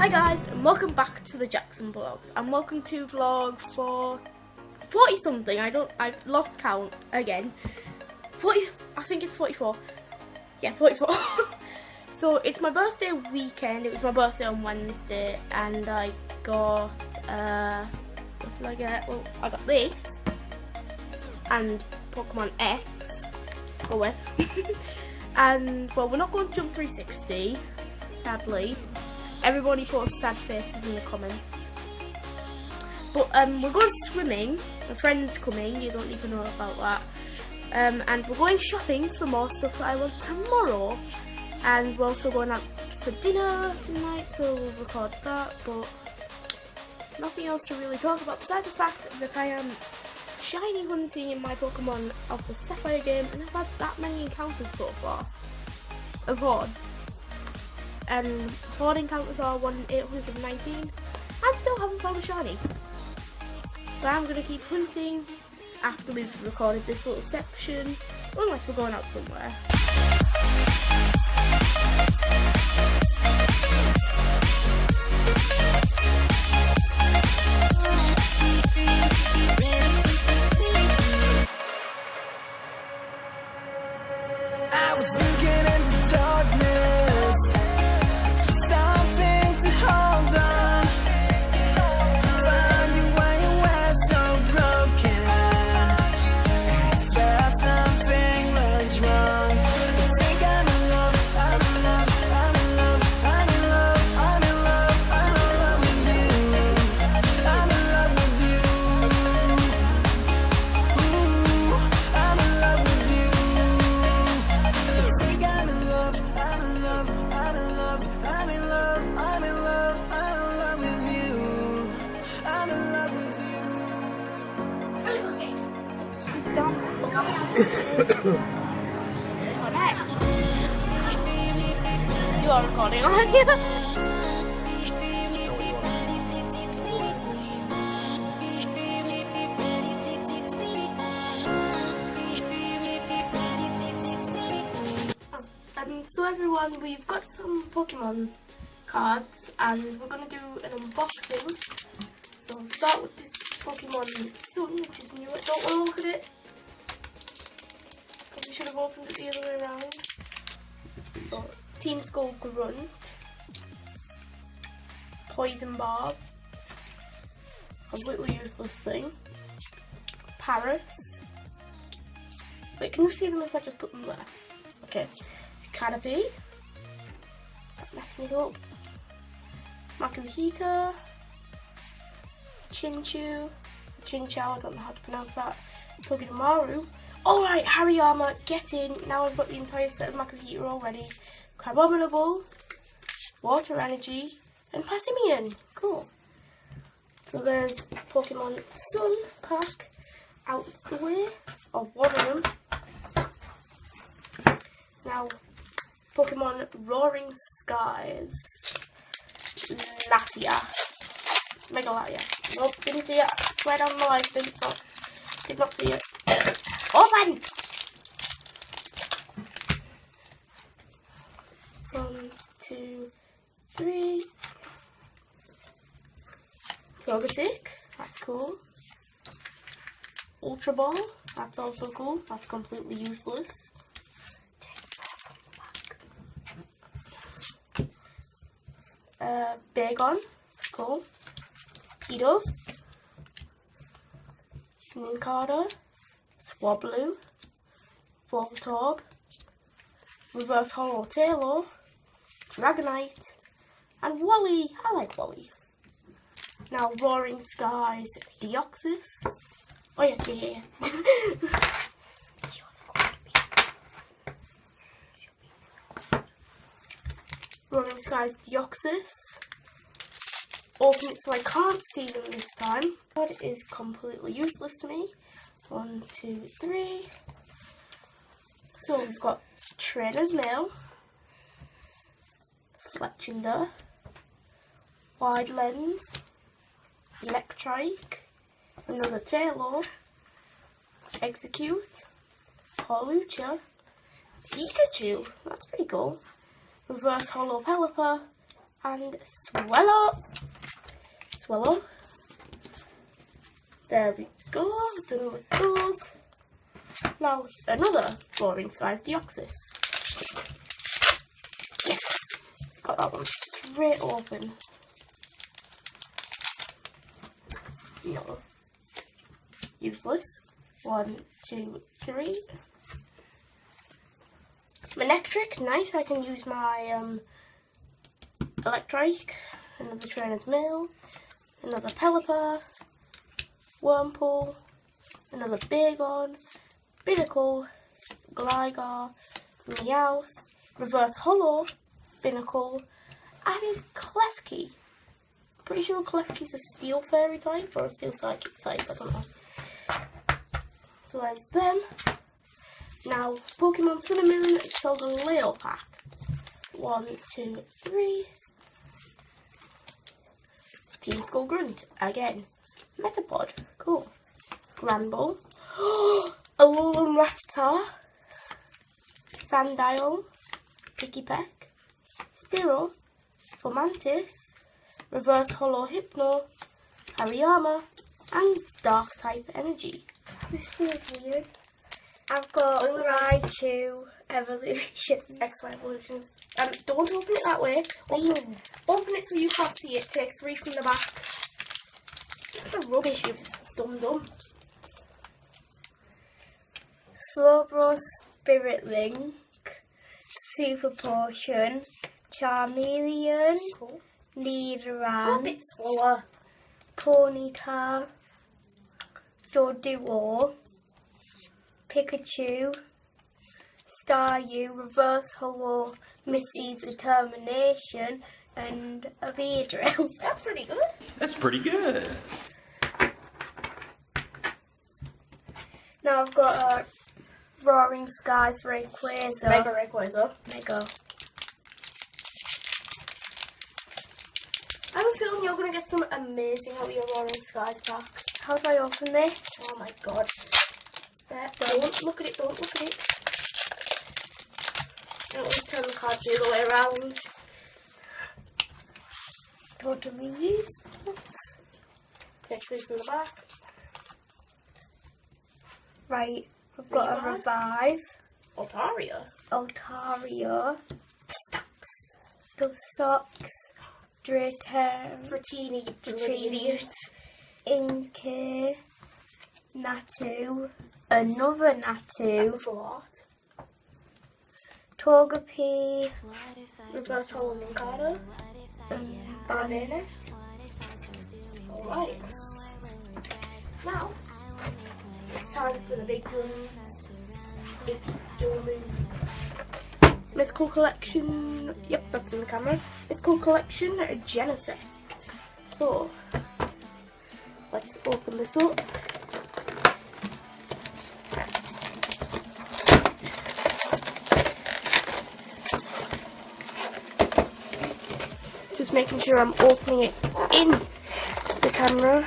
Hi guys, and welcome back to the Jackson Vlogs, and welcome to vlog for 40 something. I've lost count again. 40, I think it's 44. Yeah, 44. So it's my birthday weekend. It was my birthday on Wednesday, and I got what did I get? Well, I got this and Pokemon X. Go away. And well, we're not going to jump 360, sadly. Everybody posts sad faces in the comments. But we're going swimming. My friend's coming, you don't need to know about that. And we're going shopping for more stuff that I want tomorrow. And we're also going out for dinner tonight, so we'll record that. But nothing else to really talk about besides the fact that I am shiny hunting in my Pokemon of the Sapphire game, and I've had that many encounters so far of hordes. And horde encounters are 1 in 819. I still haven't found a shiny. So I'm going to keep hunting after we've recorded this little section, unless we're going out somewhere. I was looking into darkness, something to hold on. Found you when you were so broken. Felt something was wrong. I think I'm in love, I'm in love, I'm in love, I'm in love, I'm in love, I'm in love with you. I'm in love with you. Ooh, I'm in love with you. I think I'm in love, I'm in love, I'm in love, I'm in love, I'm in love, I'm in love with you. I'm in love with you. You are recording, aren't you? So everyone, we've got some Pokemon cards and we're going to do an unboxing. So I'll start with this Pokemon Sun, which is new. I don't want to look at it. Probably should have opened it the other way around. So Team Skull Grunt, Poison Barb, completely useless thing, Paris. Wait, can you see them if I just put them there? Okay. Canopy, that messed me up. Makuhita, Chinchou, Chinchou, I don't know how to pronounce that. Togedemaru. Alright, Hariyama, get in. Now I've got the entire set of Makuhita already. Crabominable, Water Energy, and Passimian. Cool. So there's Pokemon Sun pack out the way, or one of them. Now, Pokemon Roaring Skies, Latias, Mega Latias. Nope, didn't see it. I swear down my life, did not see it. Open! 1, 2, 3. Togetic, that's cool. Ultra Ball, that's also cool. That's completely useless. Bagon, cool. Pidove, Nincada, Swablu, Voltorb, Reverse Hollow Tailor, Dragonite, and Wally. I like Wally. Now Roaring Skies, Deoxys. Oh yeah. Roaring Skies Deoxys. Open it so I can't see them this time. Card is completely useless to me. 1, 2, 3. So we've got Trainer's Mail, Fletchinder, Wide Lens, Electrike, another Tailor, Execute, Hawlucha, Pikachu. That's pretty cool. Reverse Hollow Pelipper, and swallow. Swallow. There we go, done with those. Now another Roaring Skies Deoxys. Yes! Got that one straight open. No. Useless. 1, 2, 3. Manectric, nice, I can use my Electric. Another Trainer's Mail. Another Pelipper. Wurmple. Another Bagon. Binacle. Gligar. Meowth. Reverse Hollow. Binacle. And Klefki. Pretty sure Klefki's a Steel Fairy type or a Steel Psychic type, I don't know. So there's them. Now, Pokemon Sun and Moon Solgaleo pack. 1, 2, 3. Team Skull Grunt again. Metapod, cool. Granbull. Alolan Rattata. Sandile. Pikipek. Spearow. Fomantis. Reverse Hollow Hypno. Hariyama. And Dark type Energy. This feels weird. I've got Raichu Evolution. XY Evolutions. Don't open it that way. Open it so you can't see it. Take 3 from the back. What rubbish, you dum-dum. Slowbro Spirit Link. Super Potion. Charmeleon. Cool. Go a Nidoran. bit slower. Ponyta. Doduo. Pikachu. Staryu. Reverse Hollow. Missy's Determination. And a Beedrill. That's pretty good. That's pretty good. Now I've got a Roaring Skies Rayquaza. Mega Rayquaza. Mega. I have a feeling you're going to get something amazing out of your Roaring Skies pack. How do I open this? Oh my god. There, don't look at it, don't look at it. Don't let me turn the cards the other way around. Totally use. Take 3 from the back. Right, I've got a Revive. Altaria. Altaria. Stux. Dustox. Drater. Dratini. Dratini. Inkay. Natu. Another Natu. What? Togepi. Reverse Hollow Nincada. Banana. Alright. Now, it's time for the big ones. Mythical Collection. Yep, that's in the camera. Mythical Collection Genesect. So, let's open this up. Just making sure I'm opening it in the camera.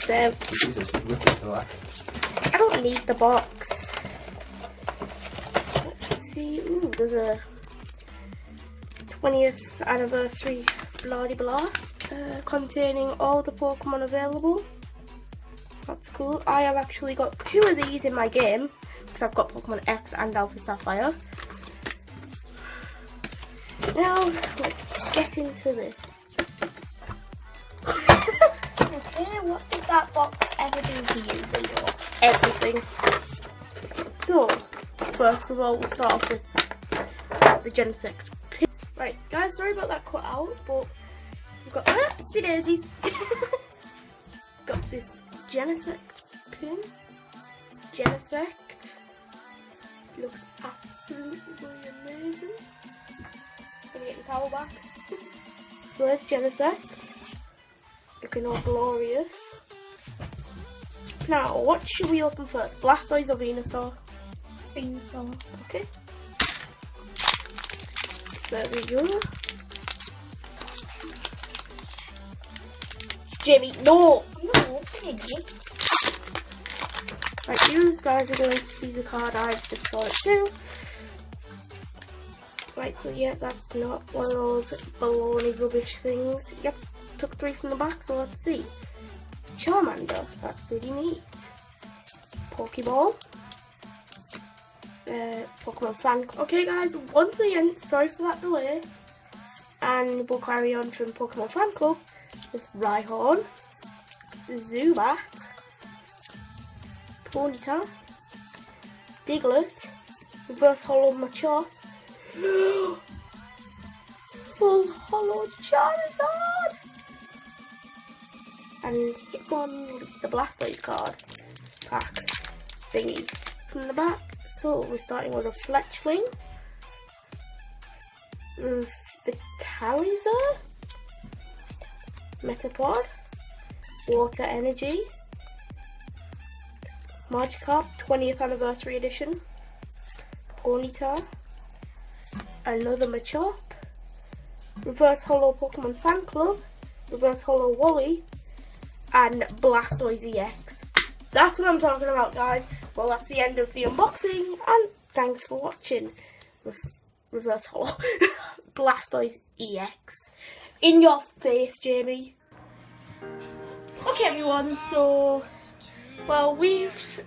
There. Jesus, you ripped it to that. I don't need the box. Let's see. Ooh, there's a 20th anniversary blah de blah containing all the Pokemon available. That's cool. I have actually got 2 of these in my game because I've got Pokemon X and Alpha Sapphire. Now, let's get into this. Okay, what did that box ever do for you, Leo? Everything. So, first of all, we'll start off with the Genesect pin. Right, guys, sorry about that cut out, but we've got oopsie daisies. Got this Genesect pin. Genesect. Looks absolutely amazing. Gonna get the towel back. So there's Genesect. Looking all glorious. Now, what should we open first? Blastoise or Venusaur? Venusaur. Okay. There we go. Jimmy, no! No, open it. Right, you guys are going to see the card. I just saw it too. Right, so yeah, that's not one of those baloney rubbish things. Yep, took 3 from the back, so let's see. Charmander, that's pretty neat. Pokeball. Pokemon Fan. Okay guys, once again, sorry for that delay. And we'll carry on from Pokemon Fan Club with Rhyhorn, Zubat, Ponyta, Diglett, Reverse Hollow Machop, Full Hollow Charizard, and get on the Blastoise card pack thingy from the back. So we're starting with a Fletchling, Vitalizer, Metapod, Water Energy, Magikarp 20th Anniversary Edition, Ponyta, another Machop, Reverse Hollow Pokemon Fan Club, Reverse Hollow Wally, and Blastoise EX. That's what I'm talking about, guys. Well, that's the end of the unboxing, and thanks for watching. Reverse Hollow Blastoise EX. In your face, Jamie. Okay, everyone, so, well, we've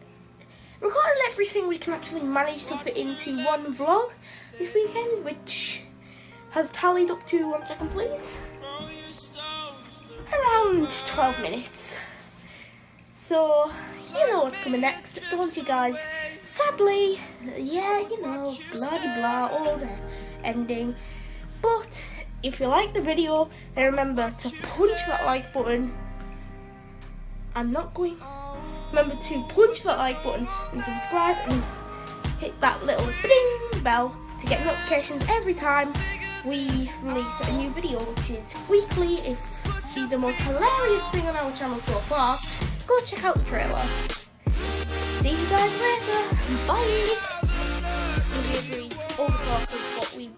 recorded everything we can actually manage to fit into one vlog this weekend, which has tallied up to, 1 second please, around 12 minutes. So, you know what's coming next, don't you guys? Sadly, yeah, you know, blah de blah, all the ending. But, if you like the video, then remember to punch that like button. Remember to punch that like button and subscribe and hit that little ding bell to get notifications every time we release a new video, which is weekly. If it's the most hilarious thing on our channel so far, go check out the trailer. See you guys later. Bye. We agree over the course of what we